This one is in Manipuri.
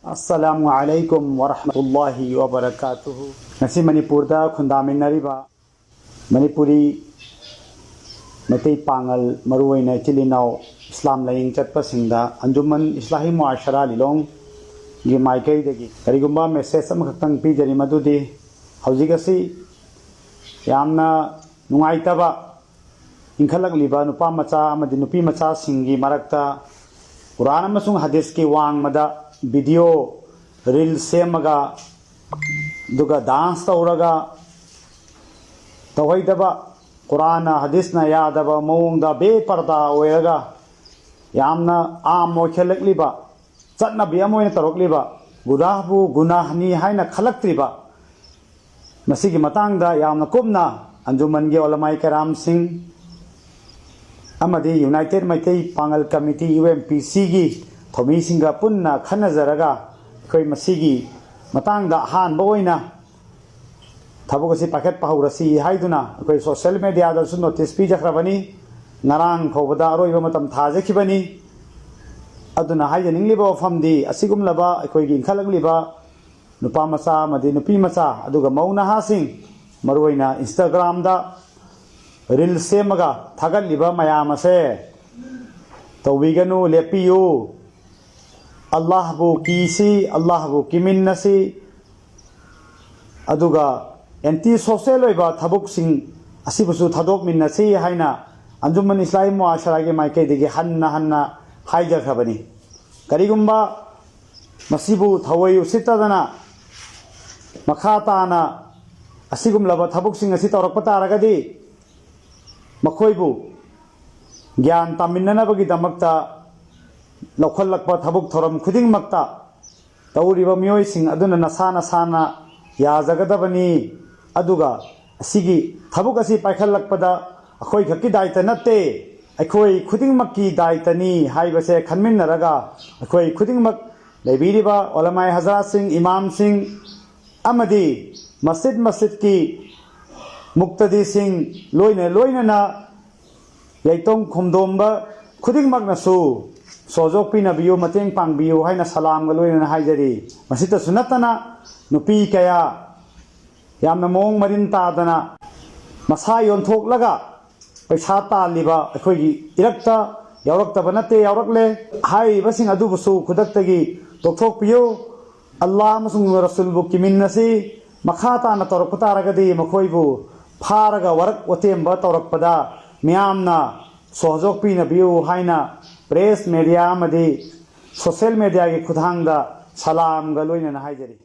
अस्सलामुअलैकुम वरहमतुल्लाहि वबरकातुहु। नसी मणिपुर दा खुंदामिनरिबा मणिपुरी मते पांगल मरुवैना चिलिनाव इस्लाम लाइंग चटपसिंगदा अंजुमन इस्लाही मुआशरा लिलोंग गी माइकैदगी करिगुंबा मेसेज अमखतंग पीजरी मदुदी हौजिगसी यामना नुंगाइतबा इंखलगलिबा नुपा मचा अमदि नुपी मचा सिंगी मरक्ता कुरान अमसुंग हदीस की वांग मदा वीडियो रील सेमगा दुगा डांस तौरगा तवैदबा कुरान हदीस ना यादबा मौंगदा बेपर्दा ओयरगा यामना आम मोखेलकलिबा चटनबी अमोयना तरोकलिबा गुनाहबु गुनाहनी हाइना खलक्त्रिबा मसिगी मतंगदा यामना कुमना अंजुमन के ओलमाई कराम सिंह अमदी united Meitei Pangal committee UMPC की थोमी सिंगा पुन्ना खनजरगा कोई मसीगी मतंगदा हानबा ओइना थबुगसी पाकेट पाहुरसी हाइदुना कोई सोशल मीडिया दसु नोटिस पीजखरबनी नारांग फौबदा अरोइबा मतम थाजखिबनी अदुना हाइजनिंगलिबा फमदी असिगुमलबा अखोइगी इंखलगलिबा नुपा मचा मदि नुपी मचा अदुगा मौना हासिंग मरुइना इंस्टाग्राम दा रील सेमगा थागलिबा मयाम असे तौबिगनु लेपियु अल्लाहबु कीसी अल्लाहबु किमिन्नसी अदुगा एंटी सोशल ओइबा थबुकसिंग असिबसु थादोक मिन्नसी हाइना अंजुमन इस्लामी मुआशरा के माइकैदगी हन्ना हाइजखबनी करिगुंबा मसिबु थवै उसितदना मखाताना असिगुमलबा थबुकसिंग असि तौरकपा तारगदी मखोइबु ज्ञान तामिन्ननबगिदमक्ता लौखलक्पा थबुक थोरम खुदिंगमक्ता तौरिबा मियोइसिंग अदुना नसा नसाना याजगदबनी अदुगा असिगी थबुक असि पाइखलक्पदा अखोइ खक्की दायित्व नत्ते अखोइ खुदिंगमक्की दायित्वनी हाइबसे खनमिन्नरगा अखोइ खुदिंगमक लेबिरिबा ओलमाई हजरत सिंह इमाम सिंह अमदी मस्जिद की मुक्तदी सिंह लोइना यैतोंग खुमदोंबा खुदिंगमकनसु सोजोकपिनबियु मतेंग पांगबियु हाइना सलामगा लोइना हाइजरी मसितसु नत्तना नुपी कया यामना मोंग मरिन तादना मसा योंथोकलगा पैसा तालिबा अखोइगी इरक्ता यावरक्तबा नत्ते यावरकले हाइबसिंग अदुबसु खुदक्तगी तोकथोकपियु अल्लाह अमसुंग रसूलबु किमिन्नसी मखा ताना तौरकतारगदी मखोइबु फारगा वरक ओतेम्बा तौरकपदा मियामना सोहजोकपिनबियु हाइना प्रेस मीडिया मदी सोशल मीडिया की खुदांगदा सलामगा लोइना हाइजरी।